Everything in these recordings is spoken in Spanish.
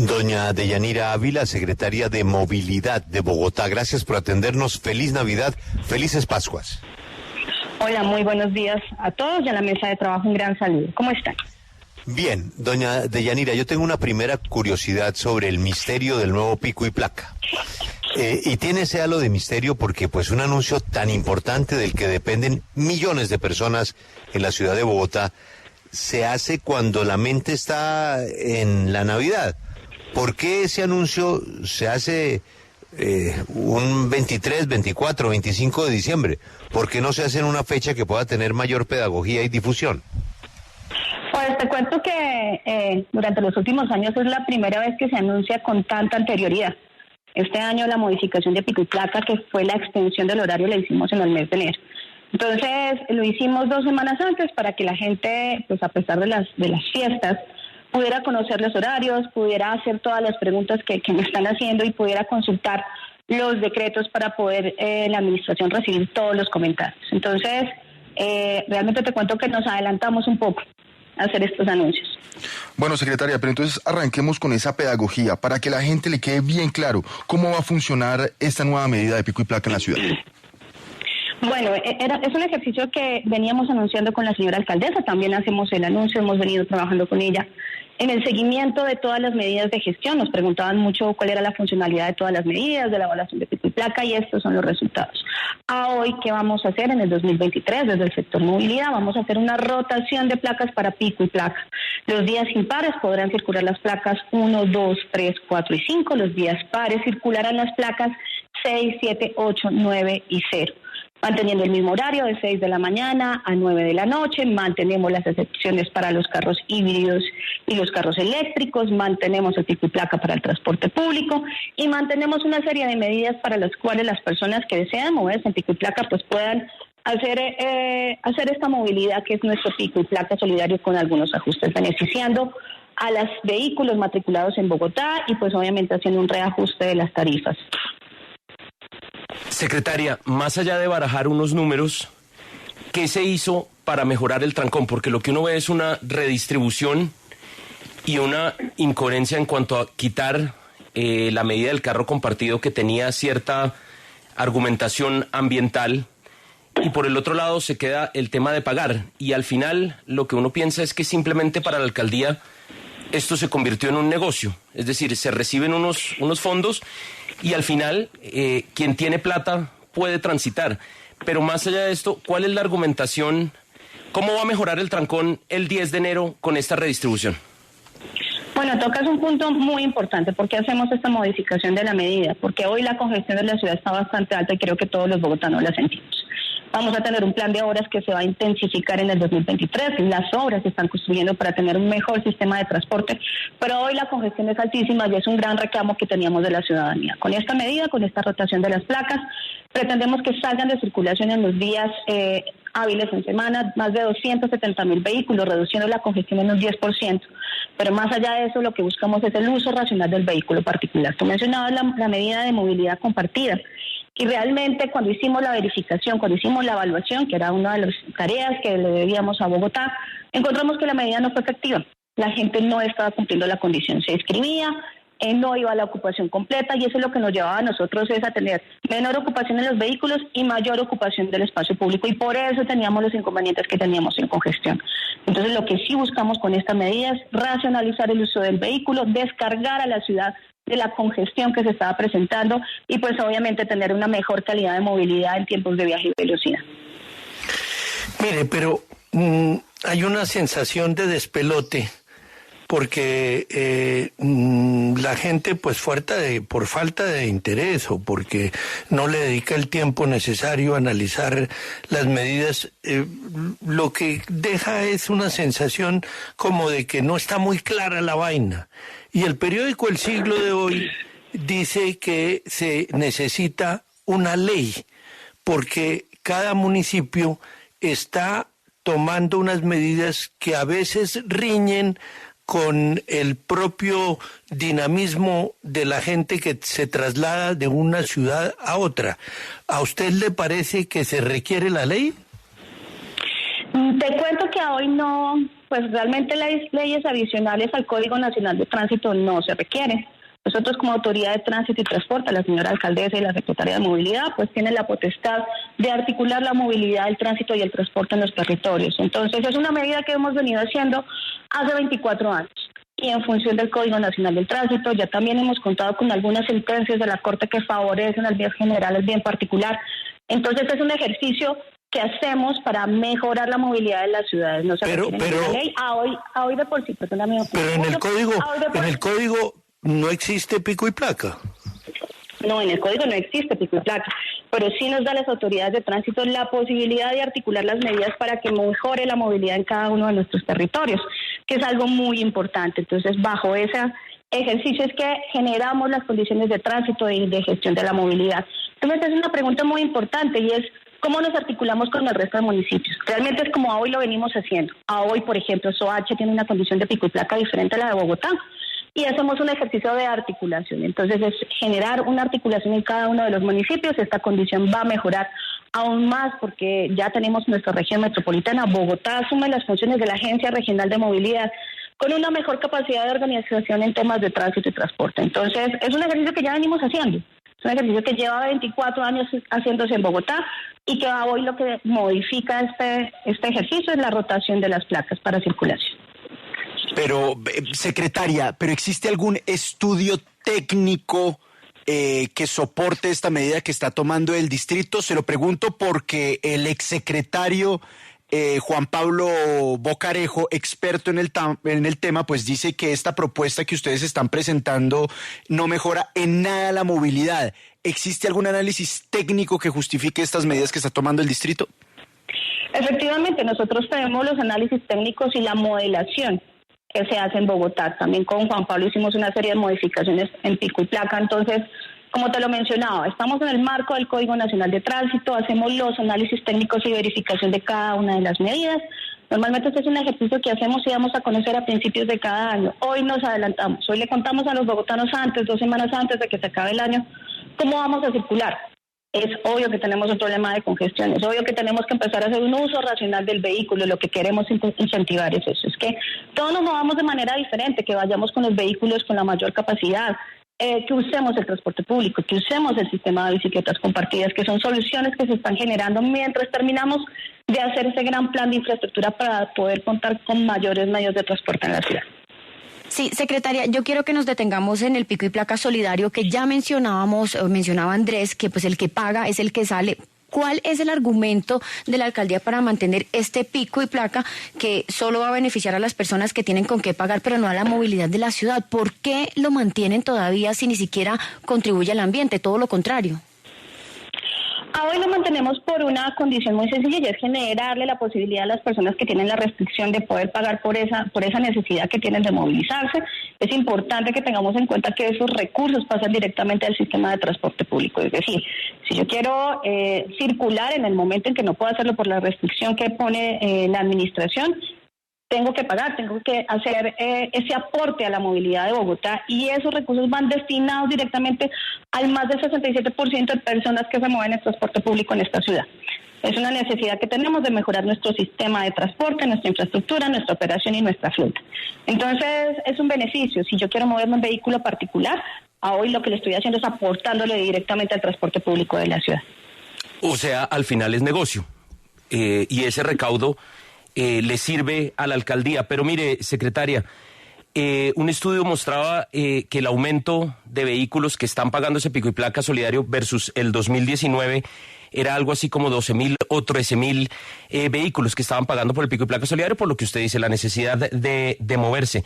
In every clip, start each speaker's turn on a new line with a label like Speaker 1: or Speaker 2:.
Speaker 1: Doña Deyanira Ávila, secretaria de Movilidad de Bogotá, gracias por atendernos. Feliz Navidad, felices Pascuas.
Speaker 2: Hola, muy buenos días a todos y a la mesa de trabajo un gran saludo. ¿Cómo están?
Speaker 1: Bien, doña Deyanira, yo tengo una primera curiosidad sobre el misterio del nuevo pico y placa. Y tiene ese halo de misterio porque pues un anuncio tan importante del que dependen millones de personas en la ciudad de Bogotá se hace cuando la mente está en la Navidad. ¿Por qué ese anuncio se hace un 23, 24, 25 de diciembre? ¿Por qué no se hace en una fecha que pueda tener mayor pedagogía y difusión?
Speaker 2: Pues te cuento que durante los últimos años es la primera vez que se anuncia con tanta anterioridad. Este año la modificación de pico y placa, que fue la extensión del horario, la hicimos en el mes de enero. Entonces lo hicimos 2 semanas antes para que la gente, pues a pesar de las fiestas, pudiera conocer los horarios, pudiera hacer todas las preguntas que me están haciendo y pudiera consultar los decretos para poder la administración recibir todos los comentarios. Entonces, realmente te cuento que nos adelantamos un poco a hacer estos anuncios.
Speaker 3: Bueno, secretaria, pero entonces arranquemos con esa pedagogía para que la gente le quede bien claro cómo va a funcionar esta nueva medida de pico y placa en la ciudad.
Speaker 2: Bueno, es un ejercicio que veníamos anunciando con la señora alcaldesa, también hacemos el anuncio, hemos venido trabajando con ella en el seguimiento de todas las medidas de gestión. Nos preguntaban mucho cuál era la funcionalidad de todas las medidas, de la evaluación de pico y placa, y estos son los resultados. A hoy, ¿qué vamos a hacer en el 2023 desde el sector movilidad? Vamos a hacer una rotación de placas para pico y placa. Los días impares podrán circular las placas 1, 2, 3, 4 y 5. Los días pares circularán las placas 6, 7, 8, 9 y 0. Manteniendo el mismo horario de 6 de la mañana a 9 de la noche, mantenemos las excepciones para los carros híbridos y los carros eléctricos, mantenemos el pico y placa para el transporte público y mantenemos una serie de medidas para las cuales las personas que desean moverse en pico y placa pues puedan hacer esta movilidad que es nuestro pico y placa solidario con algunos ajustes, beneficiando a los vehículos matriculados en Bogotá y pues obviamente haciendo un reajuste de las tarifas.
Speaker 4: Secretaria, más allá de barajar unos números, ¿qué se hizo para mejorar el trancón? Porque lo que uno ve es una redistribución y una incoherencia en cuanto a quitar la medida del carro compartido que tenía cierta argumentación ambiental y por el otro lado se queda el tema de pagar y al final lo que uno piensa es que simplemente para la alcaldía esto se convirtió en un negocio, es decir, se reciben unos fondos y al final quien tiene plata puede transitar. Pero más allá de esto, ¿cuál es la argumentación? ¿Cómo va a mejorar el trancón el 10 de enero con esta redistribución?
Speaker 2: Bueno, tocas un punto muy importante. ¿Por qué hacemos esta modificación de la medida? Porque hoy la congestión de la ciudad está bastante alta y creo que todos los bogotanos la sentimos. Vamos a tener un plan de obras que se va a intensificar en el 2023. Las obras se están construyendo para tener un mejor sistema de transporte, pero hoy la congestión es altísima y es un gran reclamo que teníamos de la ciudadanía. Con esta medida, con esta rotación de las placas, pretendemos que salgan de circulación en los días hábiles en semana más de 270,000 vehículos, reduciendo la congestión en un 10%. Pero más allá de eso, lo que buscamos es el uso racional del vehículo particular. Tú mencionabas la medida de movilidad compartida. Y realmente cuando hicimos la verificación, cuando hicimos la evaluación, que era una de las tareas que le debíamos a Bogotá, encontramos que la medida no fue efectiva. La gente no estaba cumpliendo la condición, se inscribía, no iba a la ocupación completa y eso es lo que nos llevaba a nosotros es a tener menor ocupación en los vehículos y mayor ocupación del espacio público y por eso teníamos los inconvenientes que teníamos en congestión. Entonces lo que sí buscamos con esta medida es racionalizar el uso del vehículo, descargar a la ciudad de la congestión que se estaba presentando y pues obviamente tener una mejor calidad de movilidad en tiempos de viaje y velocidad.
Speaker 5: Mire, pero hay una sensación de despelote porque la gente pues por falta de interés o porque no le dedica el tiempo necesario a analizar las medidas, lo que deja es una sensación como de que no está muy clara la vaina. Y el periódico El Siglo de hoy dice que se necesita una ley porque cada municipio está tomando unas medidas que a veces riñen con el propio dinamismo de la gente que se traslada de una ciudad a otra. ¿A usted le parece que se requiere la ley?
Speaker 2: Te cuento que hoy no pues realmente leyes adicionales al Código Nacional de Tránsito no se requieren. Nosotros como Autoridad de Tránsito y Transporte, la señora alcaldesa y la secretaria de Movilidad, pues tienen la potestad de articular la movilidad, el tránsito y el transporte en los territorios. Entonces es una medida que hemos venido haciendo hace 24 años. Y en función del Código Nacional del Tránsito, ya también hemos contado con algunas sentencias de la Corte que favorecen al bien general, al bien particular. Entonces es un ejercicio que hacemos para mejorar la movilidad de las ciudades. No se requiere ninguna ley. Hoy de por sí, perdóname.
Speaker 5: Pero en el código no existe pico y placa.
Speaker 2: No, en el código no existe pico y placa, pero sí nos da a las autoridades de tránsito la posibilidad de articular las medidas para que mejore la movilidad en cada uno de nuestros territorios, que es algo muy importante. Entonces, bajo ese ejercicio es que generamos las condiciones de tránsito y de gestión de la movilidad. Entonces, es una pregunta muy importante y es ¿cómo nos articulamos con el resto de municipios? Realmente es como a hoy lo venimos haciendo. A hoy, por ejemplo, Soacha tiene una condición de pico y placa diferente a la de Bogotá. Y hacemos un ejercicio de articulación. Entonces es generar una articulación en cada uno de los municipios. Esta condición va a mejorar aún más porque ya tenemos nuestra región metropolitana. Bogotá asume las funciones de la Agencia Regional de Movilidad con una mejor capacidad de organización en temas de tránsito y transporte. Entonces es un ejercicio que ya venimos haciendo. Es un ejercicio que lleva 24 años haciéndose en Bogotá y que hoy lo que modifica este ejercicio es la rotación de las placas para circulación.
Speaker 6: Pero, secretaria, ¿pero existe algún estudio técnico que soporte esta medida que está tomando el distrito? Se lo pregunto porque el exsecretario Juan Pablo Bocarejo, experto en el tema, pues dice que esta propuesta que ustedes están presentando no mejora en nada la movilidad. ¿Existe algún análisis técnico que justifique estas medidas que está tomando el distrito?
Speaker 2: Efectivamente, nosotros tenemos los análisis técnicos y la modelación que se hace en Bogotá. También con Juan Pablo hicimos una serie de modificaciones en pico y placa. Entonces, como te lo mencionaba, estamos en el marco del Código Nacional de Tránsito, hacemos los análisis técnicos y verificación de cada una de las medidas. Normalmente este es un ejercicio que hacemos y vamos a conocer a principios de cada año. Hoy nos adelantamos, hoy le contamos a los bogotanos antes, 2 semanas antes de que se acabe el año, cómo vamos a circular. Es obvio que tenemos un problema de congestión, es obvio que tenemos que empezar a hacer un uso racional del vehículo. Lo que queremos incentivar es eso, es que todos nos movamos de manera diferente, que vayamos con los vehículos con la mayor capacidad, que usemos el transporte público, que usemos el sistema de bicicletas compartidas, que son soluciones que se están generando mientras terminamos de hacer ese gran plan de infraestructura para poder contar con mayores medios de transporte en la ciudad.
Speaker 7: Sí, secretaria, yo quiero que nos detengamos en el pico y placa solidario que ya mencionaba Andrés, que pues el que paga es el que sale. ¿Cuál es el argumento de la alcaldía para mantener este pico y placa que solo va a beneficiar a las personas que tienen con qué pagar, pero no a la movilidad de la ciudad? ¿Por qué lo mantienen todavía si ni siquiera contribuye al ambiente? Todo lo contrario.
Speaker 2: Hoy lo mantenemos por una condición muy sencilla y es generarle la posibilidad a las personas que tienen la restricción de poder pagar por esa necesidad que tienen de movilizarse. Es importante que tengamos en cuenta que esos recursos pasan directamente al sistema de transporte público. Es decir, si yo quiero circular en el momento en que no puedo hacerlo por la restricción que pone la administración, tengo que pagar, tengo que hacer ese aporte a la movilidad de Bogotá y esos recursos van destinados directamente al más del 67% de personas que se mueven en transporte público en esta ciudad. Es una necesidad que tenemos de mejorar nuestro sistema de transporte, nuestra infraestructura, nuestra operación y nuestra flota. Entonces, es un beneficio. Si yo quiero moverme en vehículo particular, a hoy lo que le estoy haciendo es aportándole directamente al transporte público de la ciudad.
Speaker 4: O sea, al final es negocio. Y ese recaudo le sirve a la alcaldía. Pero mire, secretaria, un estudio mostraba que el aumento de vehículos que están pagando ese pico y placa solidario versus el 2019 era algo así como 12.000 o 13.000 vehículos que estaban pagando por el pico y placa solidario, por lo que usted dice, la necesidad de moverse.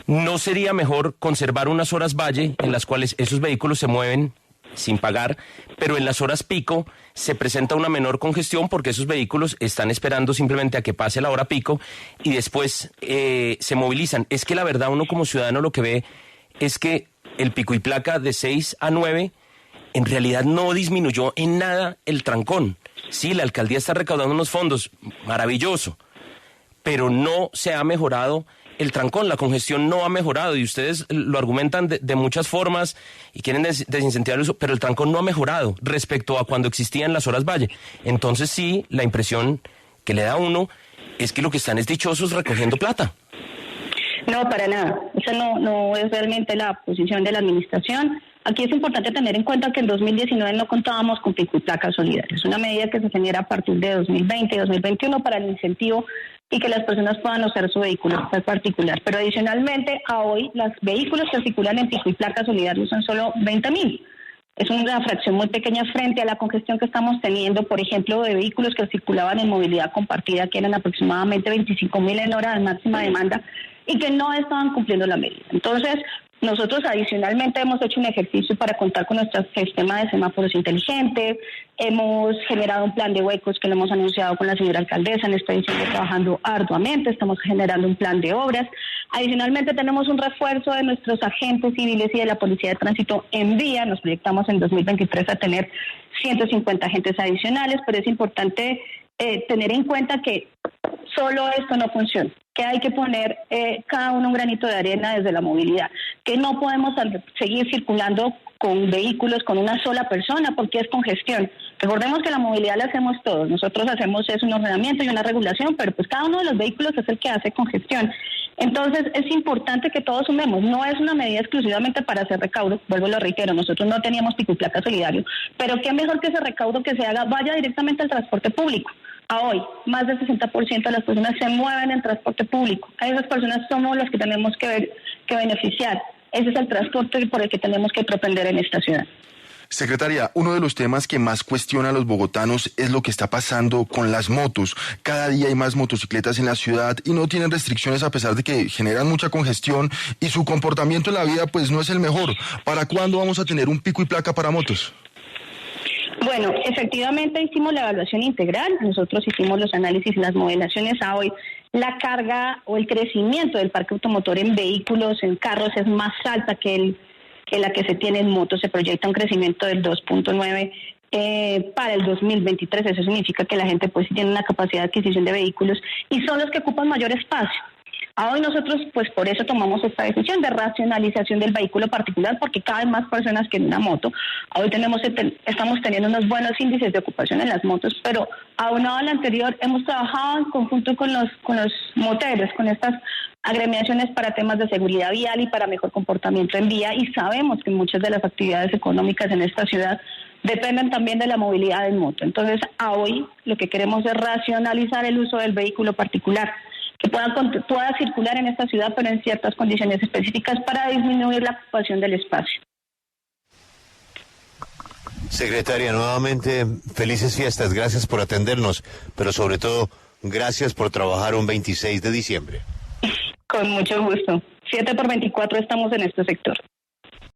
Speaker 4: ¿No sería mejor conservar unas horas valle en las cuales esos vehículos se mueven sin pagar, pero en las horas pico se presenta una menor congestión porque esos vehículos están esperando simplemente a que pase la hora pico y después se movilizan? Es que la verdad uno como ciudadano lo que ve es que el pico y placa de 6 a 9 en realidad no disminuyó en nada el trancón. Sí, la alcaldía está recaudando unos fondos, maravilloso, pero no se ha mejorado el trancón, la congestión no ha mejorado y ustedes lo argumentan de muchas formas y quieren desincentivar eso, pero el trancón no ha mejorado respecto a cuando existían las horas valle. Entonces sí, la impresión que le da a uno es que lo que están es dichosos recogiendo plata.
Speaker 2: No, para nada. Esa no es realmente la posición de la administración. Aquí es importante tener en cuenta que en 2019 no contábamos con pico y placa solidario. Es una medida que se genera a partir de 2020 y 2021 para el incentivo y que las personas puedan usar su vehículo particular. Pero adicionalmente, a hoy, los vehículos que circulan en pico y placa solidario son solo 20.000. Es una fracción muy pequeña frente a la congestión que estamos teniendo, por ejemplo, de vehículos que circulaban en movilidad compartida, que eran aproximadamente 25.000 en hora de máxima demanda y que no estaban cumpliendo la medida. Entonces, nosotros adicionalmente hemos hecho un ejercicio para contar con nuestro sistema de semáforos inteligentes, hemos generado un plan de huecos que lo hemos anunciado con la señora alcaldesa, en esta edición trabajando arduamente, estamos generando un plan de obras. Adicionalmente tenemos un refuerzo de nuestros agentes civiles y de la Policía de Tránsito en vía, nos proyectamos en 2023 a tener 150 agentes adicionales, pero es importante tener en cuenta que solo esto no funciona, que hay que poner cada uno un granito de arena desde la movilidad, que no podemos seguir circulando con vehículos con una sola persona porque es congestión. Recordemos que la movilidad la hacemos todos, nosotros hacemos un ordenamiento y una regulación, pero pues cada uno de los vehículos es el que hace congestión. Entonces es importante que todos sumemos, no es una medida exclusivamente para hacer recaudo, vuelvo y lo reitero, nosotros no teníamos pico y placa solidario, pero qué mejor que ese recaudo que se haga vaya directamente al transporte público. A hoy, más del 60% de las personas se mueven en transporte público. A esas personas somos las que tenemos que beneficiar. Ese es el transporte por el que tenemos que propender en esta ciudad.
Speaker 3: Secretaria, uno de los temas que más cuestiona a los bogotanos es lo que está pasando con las motos. Cada día hay más motocicletas en la ciudad y no tienen restricciones a pesar de que generan mucha congestión y su comportamiento en la vida pues no es el mejor. ¿Para cuándo vamos a tener un pico y placa para motos?
Speaker 2: Bueno, efectivamente hicimos la evaluación integral, nosotros hicimos los análisis y las modelaciones a hoy. La carga o el crecimiento del parque automotor en vehículos, en carros, es más alta que la que se tiene en motos. Se proyecta un crecimiento del 2.9 para el 2023. Eso significa que la gente pues tiene una capacidad de adquisición de vehículos y son los que ocupan mayor espacio. A hoy nosotros, pues por eso tomamos esta decisión de racionalización del vehículo particular, porque caben más personas que en una moto. Hoy estamos teniendo unos buenos índices de ocupación en las motos, pero aunado a lo anterior, hemos trabajado en conjunto con los moteros, con estas agremiaciones para temas de seguridad vial y para mejor comportamiento en vía, y sabemos que muchas de las actividades económicas en esta ciudad dependen también de la movilidad en moto. Entonces, a hoy lo que queremos es racionalizar el uso del vehículo particular, que pueda circular en esta ciudad, pero en ciertas condiciones específicas para disminuir la ocupación del espacio.
Speaker 1: Secretaria, nuevamente, felices fiestas, gracias por atendernos, pero sobre todo, gracias por trabajar un 26 de diciembre.
Speaker 2: Con mucho gusto. 7 por 24 estamos en este sector.